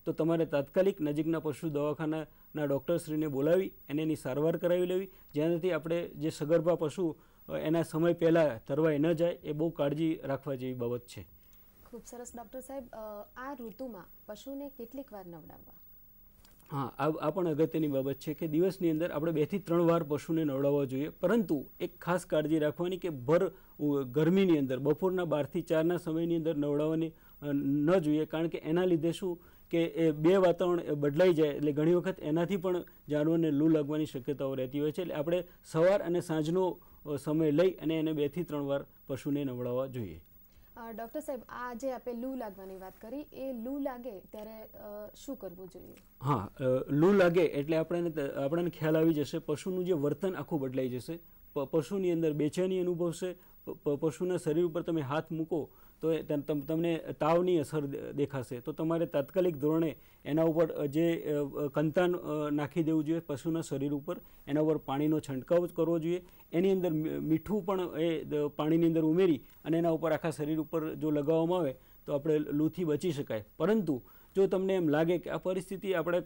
તો તમારે તાત્કાલિક નજીકના પશુ દવાખાનાના ડૉક્ટરશ્રીને બોલાવી અને એની સારવાર કરાવી લેવી, જેનાથી આપણે જે સગર્ભા પશુ એના સમય પહેલાં તરવાઈ ન જાય, એ બહુ કાળજી રાખવા જેવી બાબત છે. ખૂબ સરસ. ડૉક્ટર સાહેબ, આ ઋતુમાં પશુને કેટલીક વાર નવડાવવા? હા, આ પણ અગત્યની બાબત છે કે દિવસની અંદર આપણે 2 થી 3 વાર પશુને નવડાવવા જોઈએ, પરંતુ એક ખાસ કાળજી રાખવાની કે ભર ગરમીની અંદર બપોરના 12 થી 4ના સમયની અંદર નવડાવવાની ન જોઈએ, કારણ કે એના લીધે શું કે એ બે વાતાવરણ બદલાઈ જાય એટલે ઘણી વખત એનાથી પણ જાનવરને લૂ લાગવાની શક્યતાઓ રહેતી હોય છે. એટલે આપણે સવાર અને સાંજનો સમય લઈ અને એને 2 થી 3 વાર પશુને નવડાવવા જોઈએ. ડૉક્ટર સાહેબ, આ જે આપણે લૂ લાગવાની વાત કરી, એ લૂ લાગે ત્યારે શું કરવું જોઈએ? હા, લૂ લાગે એટલે આપણને ખ્યાલ આવી જશે, પશુનું જે વર્તન આખું બદલાઈ જશે, પશુની અંદર બેચેની અનુભવશે, પશુના શરીર ઉપર તમે હાથ મૂકો તો તમને તાવની અસર દેખાશે, તો તમારે તાત્કાલિક ધોરણે એના ઉપર જે કંતાન નાખી દેવું જોઈએ પશુના શરીર ઉપર, એના ઉપર પાણીનો છંટકાવ કરવો જોઈએ, એની અંદર મીઠું પણ એ પાણીની અંદર ઉમેરી અને એના ઉપર આખા શરીર ઉપર જો લગાવવામાં આવે તો આપણે લૂથી બચી શકાય. પરંતુ જો તમને એમ લાગે કે આ પરિસ્થિતિ આપણે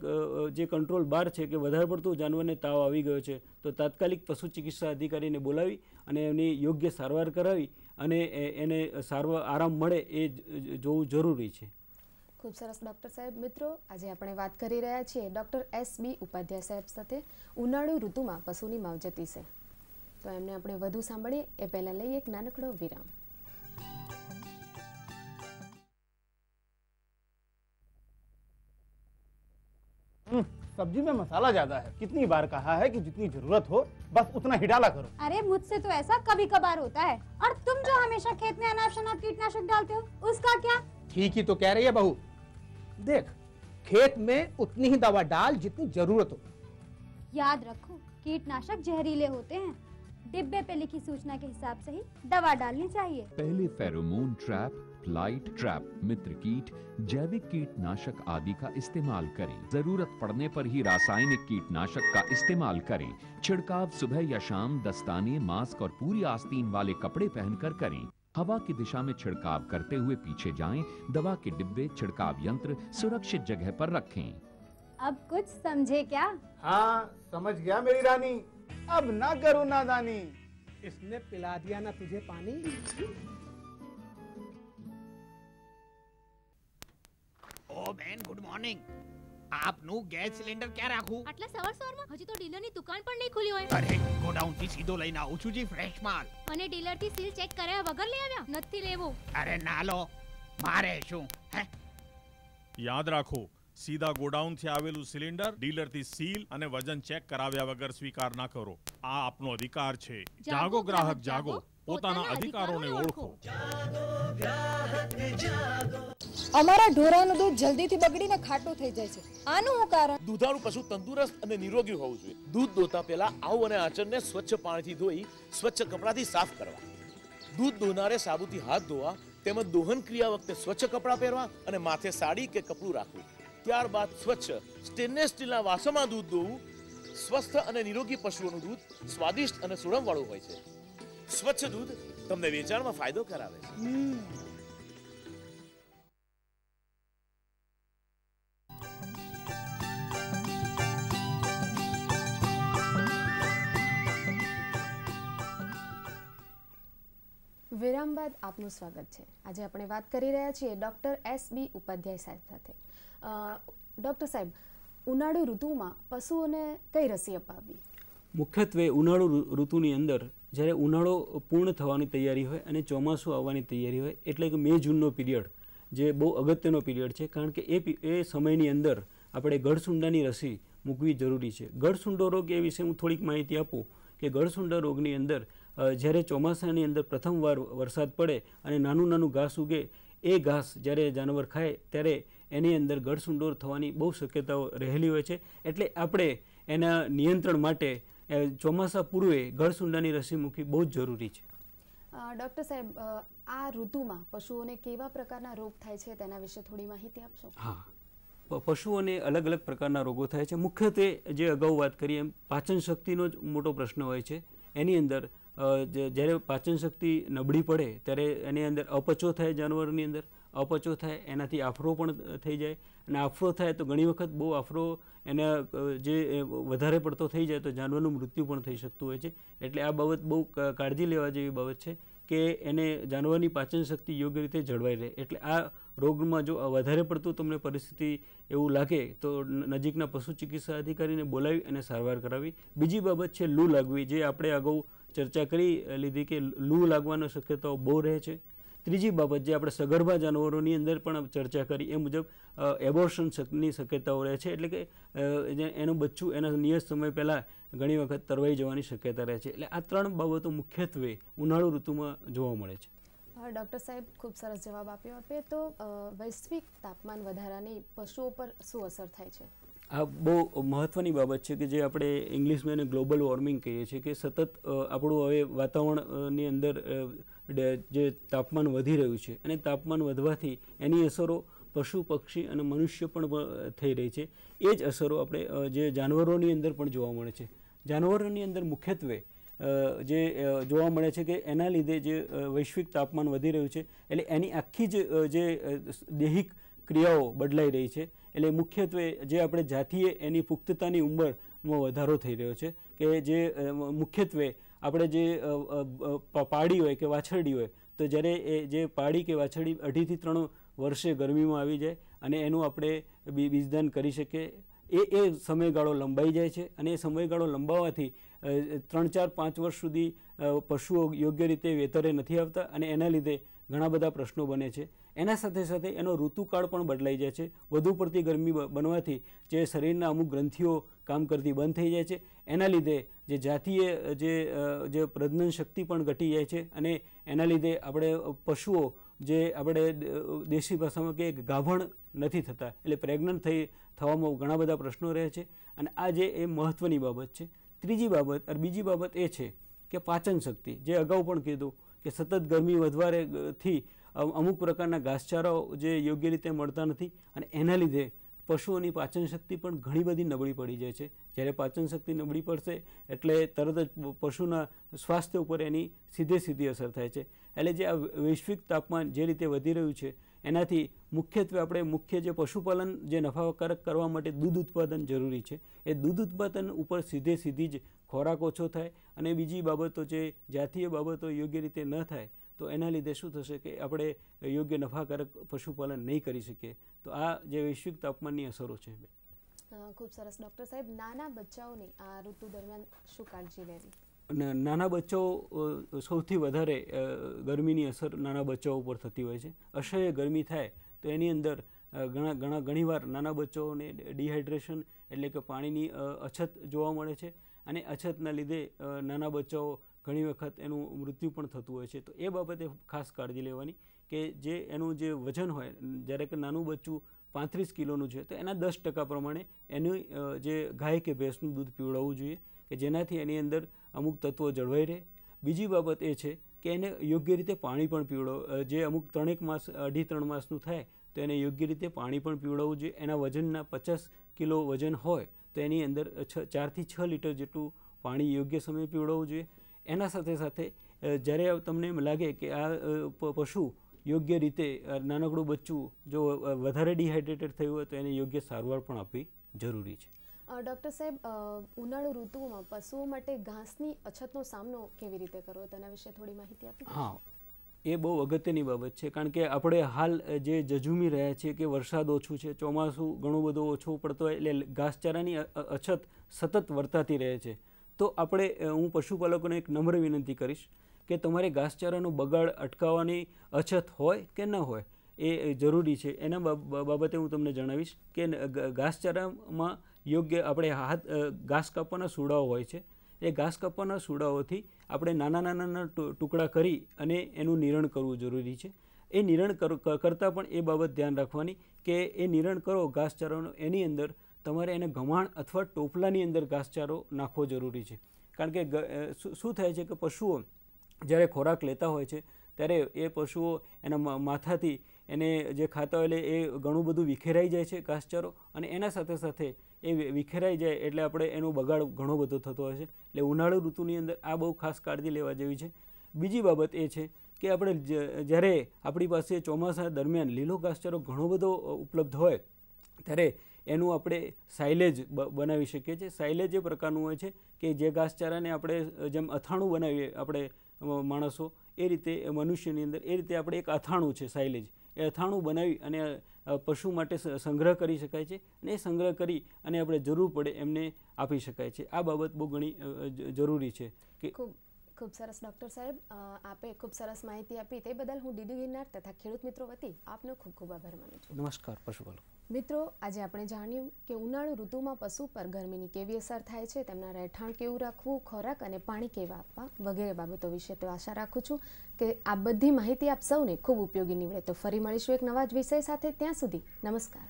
જે કંટ્રોલ બહાર છે કે વધારે પડતું જાનવરને તાવ આવી ગયો છે, તો તાત્કાલિક પશુ ચિકિત્સા અધિકારીને બોલાવી અને એની યોગ્ય સારવાર કરાવી અને એને આરામ મળે એ જોવું જરૂરી છે. ખૂબ સરસ ડૉક્ટર સાહેબ. મિત્રો, આજે આપણે વાત કરી રહ્યા છીએ ડૉક્ટર S.B. ઉપાધ્યાય સાહેબ સાથે ઉનાળુ ઋતુમાં પશુની માવજત વિશે. તો એમને આપણે વધુ સાંભળીએ એ પહેલાં લઈએ એક નાનકડો વિરામ. सब्जी में मसाला ज्यादा है, कितनी बार कहा है कि जितनी जरूरत हो बस उतना ही डाला करो. अरे मुझसे तो ऐसा कभी कभार होता है, और तुम जो हमेशा खेत में अनाप शनाप कीटनाशक डालते हो उसका क्या? ठीक ही तो कह रही है बहू. देख, खेत में उतनी ही दवा डाल जितनी जरूरत हो. याद रखो, कीटनाशक जहरीले होते हैं, डिब्बे पे लिखी सूचना के हिसाब से ही दवा डालनी चाहिए. पहले फेरोमोन ट्रैप, फ्लाइट ट्रैप, मित्र कीट, जैविक कीटनाशक आदि का इस्तेमाल करें. जरूरत पड़ने पर ही रासायनिक कीटनाशक का इस्तेमाल करें. छिड़काव सुबह या शाम दस्ताने, मास्क और पूरी आस्तीन वाले कपड़े पहनकर करें. हवा की दिशा में छिड़काव करते हुए पीछे जाएं. दवा के डिब्बे, छिड़काव यंत्र सुरक्षित जगह पर रखें. अब कुछ समझे क्या? हाँ, समझ गया मेरी रानी. अब ना करो नादानी. इसने पिला दिया ना तुझे पानी. ઓ બેન, ગુડ મોર્નિંગ. આપનું ગેસ સિલિન્ડર ક્યાં રાખું? આટલા સવારમાં હજી તો ડીલરની દુકાન પણ નહીં ખુલી હોય. અરે, ગોડાઉન થી સીધો લઈને આવું છું જી, ફ્રેશ માલ. અને ડીલર થી સીલ ચેક કર્યા વગર લઈ આવ્યા? નથી લેવું. અરે ના લો, મારે શું હે? યાદ રાખો, સીધા ગોડાઉન થી આવેલું સિલિન્ડર ડીલર થી સીલ અને વજન ચેક કરાવ્યા વગર સ્વીકાર ના કરો. આ આપનો અધિકાર છે. જાગો ગ્રાહક જાગો, પોતાના અધિકારોને ઓળખો. અમારા ઢોરાનું દૂધ જલ્દીથી બગડીને ખાટું થઈ જાય છે. આનું શું કારણ? દૂધાળુ પશુ તંદુરસ્ત અને નિરોગી હોવું જોઈએ. દૂધ દોતા પહેલા આવ અને આચરને સ્વચ્છ પાણીથી ધોઈ સ્વચ્છ કપડાથી સાફ કરવા. દૂધ દોનારે સાબુથી હાથ ધોવા તેમજ દોહન ક્રિયા વખતે સ્વચ્છ કપડાં પહેરવા અને માથે સાડી કે કપડું રાખવું. ત્યારબાદ સ્વચ્છ સ્ટેનલેસ સ્ટીલના વાસણમાં દૂધ દોવું. સ્વસ્થ અને નિરોગી પશુઓનું દૂધ સ્વાદિષ્ટ અને સુગંધવાળું હોય છે. સ્વચ્છ દૂધ તમને વેચાણમાં ફાયદો કરાવે છે. વિરામ બાદ આપનું સ્વાગત છે. આજે આપણે વાત કરી રહ્યા છીએ ડૉક્ટર S.B. ઉપાધ્યાય સાહેબ સાથે. ડૉક્ટર સાહેબ, ઉનાળુ ઋતુમાં પશુઓને કઈ રસી અપાવવી? મુખ્યત્વે ઉનાળુ ઋતુની અંદર જ્યારે ઉનાળો પૂર્ણ થવાની તૈયારી હોય અને ચોમાસું આવવાની તૈયારી હોય, એટલે કે મે જૂનનો પીરિયડ જે બહુ અગત્યનો પીરિયડ છે, કારણ કે એ સમયની અંદર આપણે ગળસુંડાની રસી મૂકવી જરૂરી છે. ગળસુંડો રોગ એ વિશે હું થોડીક માહિતી આપું કે ગળસુંડા રોગની અંદર જ્યારે ચોમાસાની અંદર પ્રથમવાર વરસાદ પડે અને નાનું નાનું ઘાસ ઉગે, એ ઘાસ જ્યારે જાનવર ખાય ત્યારે એની અંદર ગળસુંડો થવાની બહુ શક્યતાઓ રહેલી હોય છે. એટલે આપણે એના નિયંત્રણ માટે ચોમાસા પૂર્વે ગળસુંડાની રસી મૂકવી બહુ જ જરૂરી છે. ડૉક્ટર સાહેબ, આ ઋતુમાં પશુઓને કેવા પ્રકારના રોગ થાય છે તેના વિશે થોડી માહિતી આપશો? હા, પશુઓને અલગ અલગ પ્રકારના રોગો થાય છે. મુખ્યત્વે જે અગાઉ વાત કરીએ એમ પાચન શક્તિનો જ મોટો પ્રશ્ન હોય છે. એની અંદર જ્યારે પાચન શક્તિ નબળી પડે ત્યારે એની અંદર અપચો થાય જાનવરની અંદર, અપચો થાય, એનાથી આફરો પણ થઈ જાય, અને આફરો થાય તો ઘણી વખત બહુ આફરો એના જે વધારે પડતો થઈ જાય તો જાનવરનું મૃત્યુ પણ થઈ શકતું હોય છે. એટલે આ બાબત બહુ કાળજી લેવા જેવી બાબત છે કે એને જાનવરની પાચન શક્તિ યોગ્ય રીતે જળવાઈ રહે. એટલે આ રોગમાં જો વધારે પડતું તમને પરિસ્થિતિ એવું લાગે તો નજીકના પશુ ચિકિત્સા અધિકારીને બોલાવી અને સારવાર કરાવી. બીજી બાબત છે લૂ લાગવી, જે આપણે અગાઉ ચર્ચા કરી લીધી કે લૂ લાગવાની શક્યતાઓ બહુ રહે છે. ત્રીજી બાબત જે આપણે સગર્ભા જાનવરોની અંદર પણ ચર્ચા કરી એ મુજબ એબોર્શનની શક્યતાઓ રહે છે, એટલે કે એનું બચ્ચું એના નિયત સમય પહેલાં ઘણી વખત તરવાઈ જવાની શક્યતા રહે છે. એટલે આ 3 બાબતો મુખ્યત્વે ઉનાળુ ઋતુમાં જોવા મળે છે. ડૉક્ટર સાહેબ ખૂબ સરસ જવાબ આપ્યો આપે. તો વૈશ્વિક તાપમાન વધારાની પશુઓ પર શું અસર થાય છે? આ બહુ મહત્ત્વની બાબત છે કે જે આપણે ઇંગ્લિશમાં એને ગ્લોબલ વોર્મિંગ કહીએ છીએ, કે સતત આપણું હવે વાતાવરણની અંદર જે તાપમાન વધી રહ્યું છે અને તાપમાન વધવાથી એની અસરો પશુ પક્ષી અને મનુષ્ય પણ થઈ રહી છે. એ જ અસરો આપણે જે જાનવરોની અંદર પણ જોવા મળે છે. જાનવરોની અંદર મુખ્યત્વે જે જોવા મળે છે કે એના લીધે જે વૈશ્વિક તાપમાન વધી રહ્યું છે એટલે એની આખી જ જે દૈહિક ક્રિયાઓ બદલાઈ રહી છે. એટલે મુખ્યત્વે જે આપણે જાતીય એની પુખ્તતાની ઉંમરમાં વધારો થઈ રહ્યો છે, કે જે મુખ્યત્વે આપણે જે પાડી હોય કે વાછરડી હોય તો જ્યારે એ જે પાડી કે વાછરડી 2.5 થી 3 વર્ષે ગરમીમાં આવી જાય અને એનું આપણે બીજદાન કરી શકીએ, એ સમયગાળો લંબાઈ જાય છે. અને એ સમયગાળો લંબાવવાથી 3, 4, 5 વર્ષ સુધી પશુઓ યોગ્ય રીતે વેતરે નથી આવતા અને એના લીધે ઘણા બધા પ્રશ્નો બને છે. એના સાથે સાથે એનો ઋતુકાળ પણ બદલાઈ જાય છે. વધુ પડતી ગરમી બનવાથી જે શરીરના અમુક ગ્રંથિઓ કામ કરતી બંધ થઈ જાય છે. એના લીધે જે જાતીય જે પ્રજનન શક્તિ પણ ઘટી જાય છે અને એના લીધે આપણે પશુઓ જે આપણે દેશી ભાષામાં કે ગાભણ નથી થતા, એટલે પ્રેગ્નન્ટ થવામાં ઘણા બધા પ્રશ્નો રહે છે. અને આ જે એ મહત્ત્વની બાબત છે. બીજી બાબત એ છે કે પાચન શક્તિ, જે અગાઉ પણ કીધું કે સતત ગરમી વધવાથી અમુક પ્રકારના ઘાસચારાઓ જે યોગ્ય રીતે મળતા નથી અને એના લીધે પશુઓની પાચન શક્તિ પણ ઘણી બધી નબળી પડી જાય છે. જ્યારે પાચન શક્તિ નબળી પડશે એટલે તરત જ પશુના સ્વાસ્થ્ય ઉપર એની સીધી અસર થાય છે. એટલે જે આ વૈશ્વિક તાપમાન જે રીતે વધી રહ્યું છે એનાથી મુખ્યત્વે આપણે જે પશુપાલન જે નફાકારક કરવા માટે દૂધ ઉત્પાદન જરૂરી છે, એ દૂધ ઉત્પાદન ઉપર સીધી જ ખોરાક ઓછો થાય અને બીજી બાબતો જે જાતીય બાબતો યોગ્ય રીતે ન થાય તો એના લીધે શું થશે કે આપણે યોગ્ય નફાકારક પશુપાલન નહીં કરી શકીએ. તો આ જે વૈશ્વિક તાપમાનની અસરો છે. ખૂબ સરસ. ડૉક્ટર સાહેબ, નાના બચ્ચાઓની આ ઋતુ દરમિયાન શું કાળજી લેવી? નાના બચ્ચાઓ સૌથી વધારે ગરમીની અસર નાના બચ્ચાઓ ઉપર થતી હોય છે. અસહ્ય ગરમી થાય તો એની અંદર ઘણીવાર નાના બચ્ચાઓને ડિહાઇડ્રેશન એટલે કે પાણીની અછત જોવા મળે છે અને અછતના લીધે નાના બચ્ચાઓ ઘણી વખત એનું મૃત્યુ પણ થતું હોય છે. તો એ બાબતે ખાસ કાળજી લેવાની કે જે એનું જે વજન હોય, જ્યારે કે નાનું બચ્ચું 35 કિલોનું છે તો એના 10% પ્રમાણે એનું જે ગાય કે ભેંસનું દૂધ પીવડાવવું જોઈએ કે જેનાથી એની અંદર અમુક તત્વો જળવાઈ રહે. બીજી બાબત એ છે કે એને યોગ્ય રીતે પાણી પણ જે અમુક 3 માસ 2.5-3 માસનું થાય તો એને યોગ્ય રીતે પાણી પણ પીવડાવવું જોઈએ. એના વજનના 50 કિલો વજન હોય તો એની અંદર 4 થી 6 લીટર જેટલું પાણી યોગ્ય સમયે પીવડાવવું જોઈએ. એના સાથે સાથે જ્યારે તમને એમ લાગે કે આ પશુ યોગ્ય રીતે નાનકડું બચ્ચું જો વધારે ડિહાઇડ્રેટેડ થયું હોય તો એને યોગ્ય સારવાર પણ આપવી જરૂરી છે. ડૉક્ટર સાહેબ, ઉનાળુ ઋતુમાં પશુઓ માટે ઘાસની અછતનો સામનો કેવી રીતે કરવો તેના વિશે થોડી માહિતી આપી? હા, એ બહુ અગત્યની બાબત છે, કારણ કે આપણે હાલ જે જજુમી રહ્યા છીએ કે વરસાદ ઓછું છે, ચોમાસું ઘણું બધું ઓછું પડતું હોય એટલે ઘાસચારાની અછત સતત વર્તાતી રહે છે. તો હું પશુપાલકોને એક નમ્ર વિનંતી કરીશ કે તમારે ઘાસચારાનો બગાડ અટકાવવાની અછત હોય કે ન હોય એ જરૂરી છે. એના બાબતે હું તમને જણાવીશ કે ઘાસચારામાં યોગ્ય આપણે ઘાસ કાપવાના સૂડાઓ હોય છે. એ ઘાસ કાપવાના સૂડાઓથી આપણે નાના ટુકડા કરી અને એનું નિરણ કરવું જરૂરી છે. એ નિરણ કરતાં પણ એ બાબત ધ્યાન રાખવાની કે એ નિરણ કરો ઘાસચારાનો, એની અંદર તમારે એને ગમાણ અથવા ટોપલાની અંદર ઘાસચારો નાખવો જરૂરી છે. કારણ કે શું થાય છે કે પશુઓ જ્યારે ખોરાક લેતા હોય છે ત્યારે એ પશુઓ એના માથાથી એને જે ખાતા હોય એટલે એ ઘણું બધું વિખેરાઈ જાય છે ઘાસચારો, અને એના સાથે સાથે એ વિખેરાઈ જાય એટલે આપણે એનો બગાડ ઘણો બધો થતો હોય છે. એટલે ઉનાળુ ઋતુની અંદર આ બહુ ખાસ કાળજી લેવા જેવી છે. બીજી બાબત એ છે કે આપણે જ્યારે આપણી પાસે ચોમાસા દરમિયાન લીલો ઘાસચારો ઘણો બધો ઉપલબ્ધ હોય ત્યારે એનું આપણે સાઇલેજ બનાવી શકીએ છીએ. સાઇલેજ એ પ્રકારનું હોય છે કે જે ઘાસચારાને આપણે જેમ અથાણું બનાવીએ આપણે માણસો એ રીતે મનુષ્યની અંદર એ રીતે આપણે એક અથાણું છે સાઇલેજ, એ અથાણું બનાવી અને પશુ માટે સંગ્રહ કરી શકાય છે અને એ સંગ્રહ કરી અને આપણે જરૂર પડે એમને આપી શકાય છે. આ બાબત બહુ ઘણી જરૂરી છે. કે ખૂબ સરસ ડૉક્ટર સાહેબ, આપે ખૂબ સરસ માહિતી આપી તે બદલ હું ડીડી ગિરનાર તથા ખેડૂત મિત્રો વતી આપનો ખૂબ ખૂબ આભાર માનું છું. નમસ્કાર પશુપાલક મિત્રો, આજે આપણે જાણ્યું કે ઉનાળુ ઋતુમાં પશુ પર ગરમીની કેવી અસર થાય છે, તેમના રહેઠાણ કેવું રાખવું, ખોરાક અને પાણી કેવા આપવા વગેરે બાબતો વિશે. તો આશા રાખું છું કે આ બધી માહિતી આપ સૌને ખૂબ ઉપયોગી નીવડે. તો ફરી મળીશું એક નવા જ વિષય સાથે. ત્યાં સુધી નમસ્કાર.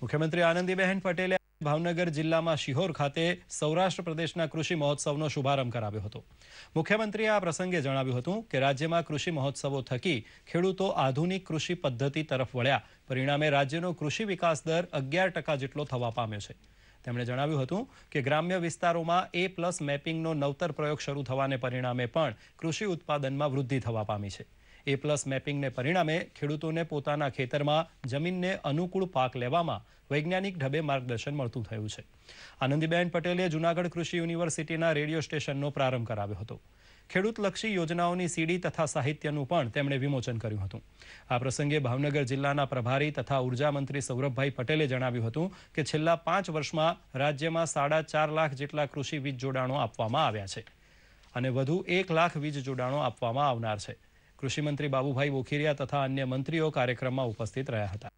મુખ્યમંત્રી આનંદીબહેન પટેલે ભાવનગર જિલ્લામાં શિહોર ખાતે સૌરાષ્ટ્ર પ્રદેશના કૃષિ મહોત્સવનો શુભારંભ કરાવ્યો હતો. મુખ્યમંત્રીએ આ પ્રસંગે જણાવ્યું હતું કે રાજ્યમાં કૃષિ મહોત્સવો થકી ખેડૂતો આધુનિક કૃષિ પદ્ધતિ તરફ વળ્યા, પરિણામે રાજ્યનો કૃષિ વિકાસ દર 11% જેટલો થવા પામ્યો છે. તેમણે જણાવ્યું હતું કે ગ્રામ્ય વિસ્તારોમાં A+ મેપિંગનો નવતર પ્રયોગ શરૂ થવાને પરિણામે પણ કૃષિ ઉત્પાદનમાં વૃદ્ધિ થવા પામી છે. A+ મેપિંગને પરિણામે ખેડૂતોને પોતાના ખેતરમાં જમીનને અનુકૂળ પાક લેવામાં વૈજ્ઞાનિક ઢબે માર્ગદર્શન મળતું થયું છે. આનંદીબેન પટેલે જૂનાગઢ કૃષિ યુનિવર્સિટીના રેડિયો સ્ટેશનનો પ્રારંભ કરાવ્યો હતો. ખેડૂતલક્ષી યોજનાઓની સીડી તથા સાહિત્યનું પણ તેમણે વિમોચન કર્યું હતું. આ પ્રસંગે ભાવનગર જિલ્લાના પ્રભારી તથા ઉર્જા મંત્રી સૌરભભાઈ પટેલે જણાવ્યું હતું કે છેલ્લા 5 વર્ષમાં રાજ્યમાં 4.5 લાખ જેટલા કૃષિ વીજ જોડાણો આપવામાં આવ્યા છે અને વધુ 1 લાખ વીજ જોડાણો આપવામાં આવનાર છે. કૃષિમંત્રી બાબુભાઈ બોખીરિયા તથા અન્ય મંત્રીઓ કાર્યક્રમમાં ઉપસ્થિત રહ્યા હતા.